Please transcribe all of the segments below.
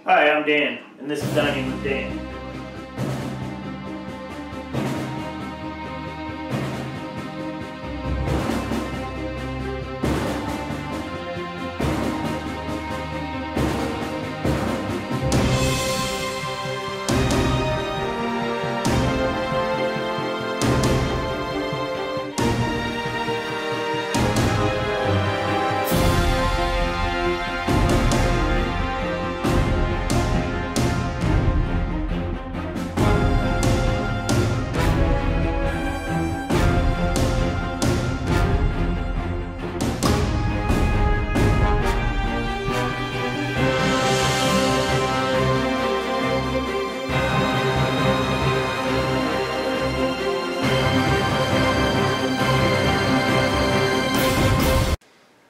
Hi, I'm Dan, and this is Dining with Dan.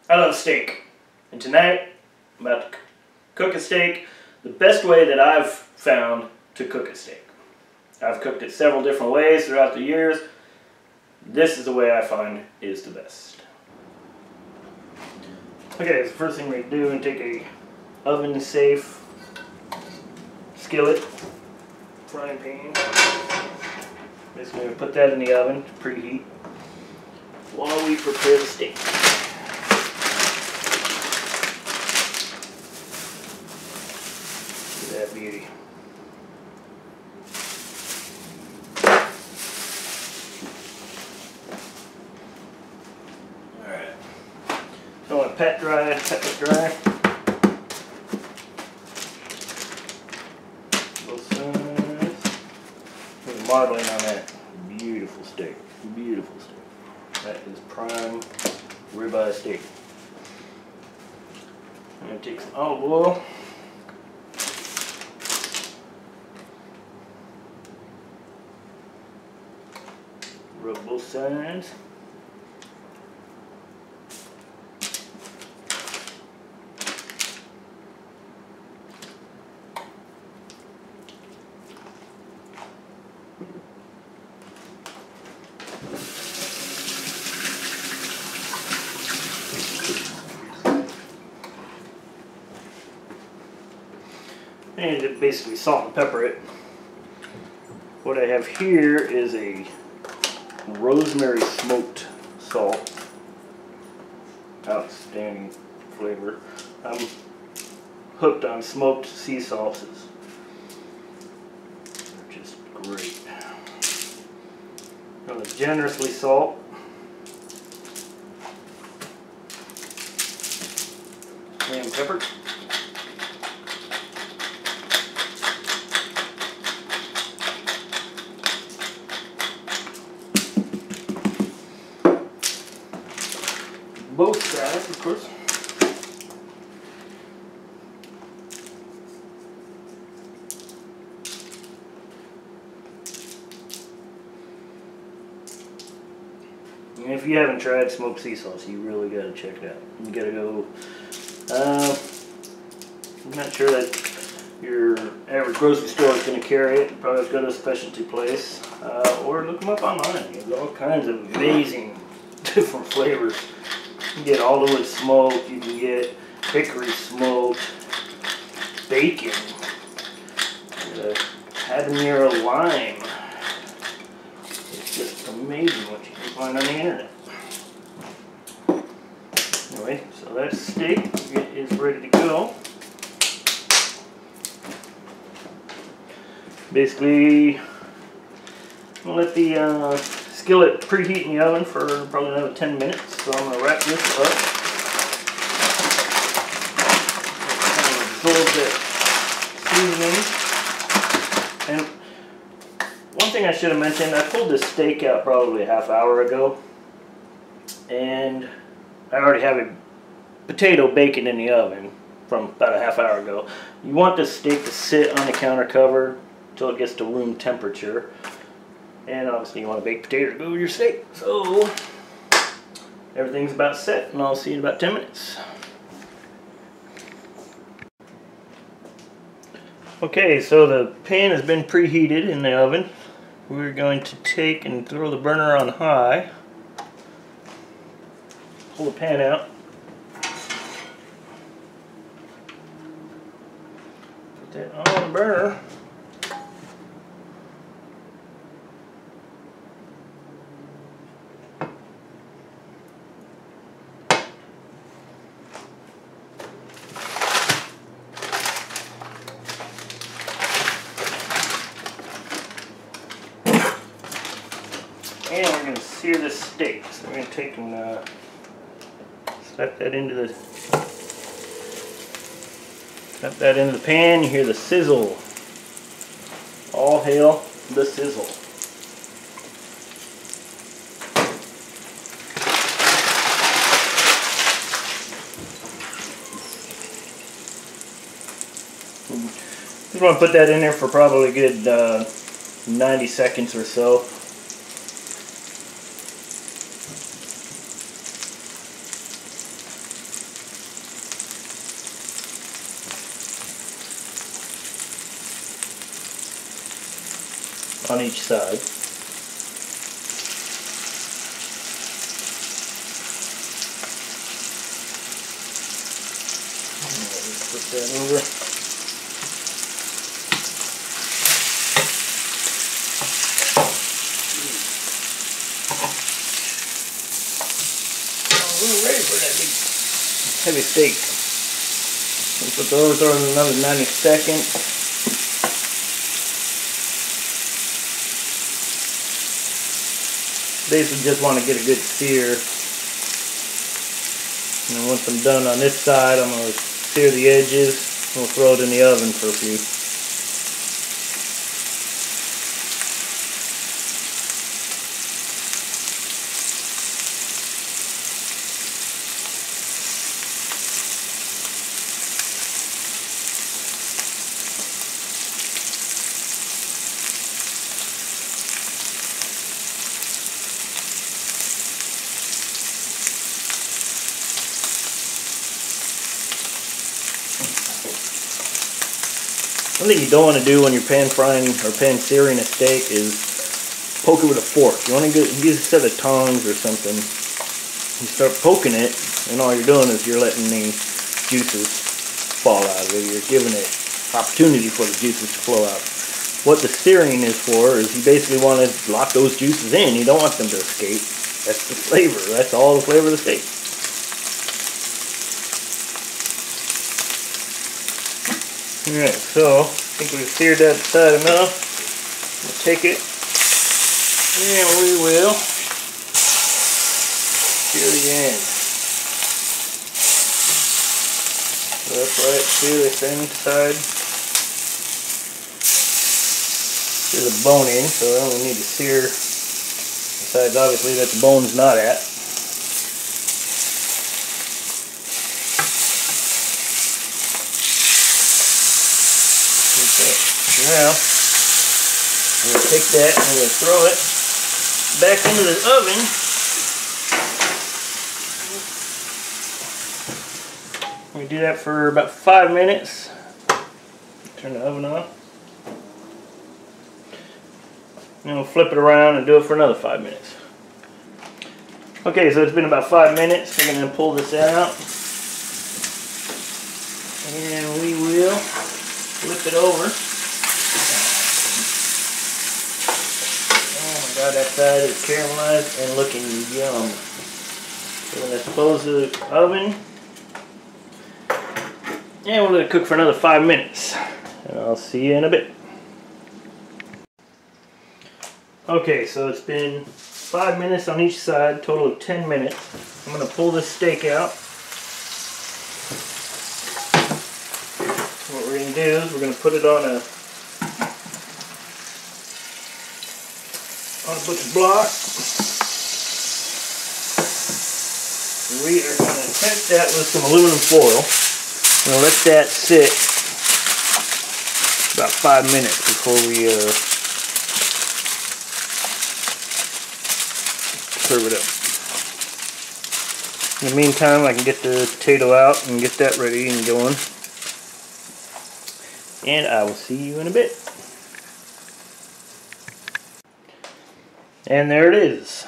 I love steak, and tonight I'm about to cook a steak the best way that I've found to cook a steak. I've cooked it several different ways throughout the years. This is the way I find is the best. Okay, so the first thing we do is take a oven safe skillet, frying pan. Basically, we put that in the oven to preheat while we prepare the steak. That beauty. Alright. So I want to pat it dry. Both sides. There's marbling on that. Beautiful steak. Beautiful steak. That is prime ribeye steak. I'm going to take some olive oil. Rub both sides. And just basically salt and pepper it. What I have here is a rosemary smoked salt. Outstanding flavor. I'm hooked on smoked sea sauces. They're just great. I'm going to generously salt. And pepper. Both sides, of course. And if you haven't tried smoked sea sauce, you really got to check it out. You got to go. I'm not sure that your average grocery store is going to carry it. Probably go to a specialty place or look them up online. There's all kinds of amazing different flavors. You can get alderwood smoked, you can get hickory smoked, bacon, habanero lime. It's just amazing what you can find on the internet. Anyway, so that steak is ready to go. Basically, I'm going to let the skillet preheat in the oven for probably another 10 minutes. So I'm going to wrap this up. Kind of absorb that seasoning. And one thing I should have mentioned, I pulled this steak out probably a half hour ago. And I already have a potato baking in the oven from about a half hour ago. You want this steak to sit on the counter cover until it gets to room temperature. And obviously you want a baked potato to go with your steak. So everything's about set, and I'll see you in about 10 minutes. Okay, so the pan has been preheated in the oven. We're going to take and throw the burner on high. Pull the pan out. Put that on the burner. And we're going to sear this steak. So we're going to take and slap that into the pan. You hear the sizzle. All hail the sizzle. Just want to put that in there for probably a good 90 seconds or so. On each side. Put that over. We're ready for that big heavy steak. We'll put those on another 90 seconds. Basically just want to get a good sear. And then once I'm done on this side, I'm going to sear the edges. We'll throw it in the oven for a few. One thing you don't want to do when you're pan frying or pan searing a steak is poke it with a fork. You want to use a set of tongs or something. You start poking it, and all you're doing is you're letting the juices fall out of it. You're giving it opportunity for the juices to flow out. What the searing is for is you basically want to lock those juices in. You don't want them to escape. That's the flavor. That's all the flavor of the steak. Alright, so I think we've seared that side enough. We'll take it and we will sear the end. So that's right, sear this inside. There's a bone in, so I only need to sear the sides obviously that the bone's not at. Now, I'm going to take that and I'm going to throw it back into the oven. We do that for about 5 minutes. Turn the oven off. And we'll flip it around and do it for another 5 minutes. Okay, so it's been about 5 minutes. We're going to pull this out. And we will flip it over. God, that side is caramelized and looking yum. So we're going to close the oven. And we'll let it cook for another 5 minutes. And I'll see you in a bit. Okay, so it's been 5 minutes on each side, total of 10 minutes. I'm going to pull this steak out. What we're going to do is we're going to put it on a butcher block. We are going to test that with some aluminum foil. We're going to let that sit about 5 minutes before we serve it up. In the meantime, I can get the potato out and get that ready and going. And I will see you in a bit. And there it is.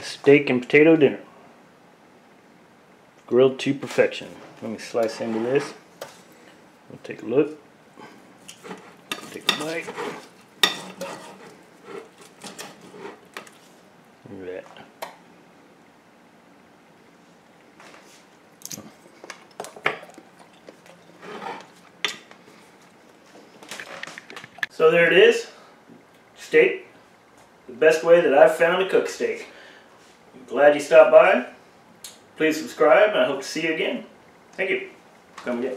Steak and potato dinner. Grilled to perfection. Let me slice into this. We'll take a look. bite. Look at that. So there it is, steak, the best way that I've found to cook steak. I'm glad you stopped by. Please subscribe, and I hope to see you again. Thank you. Come again.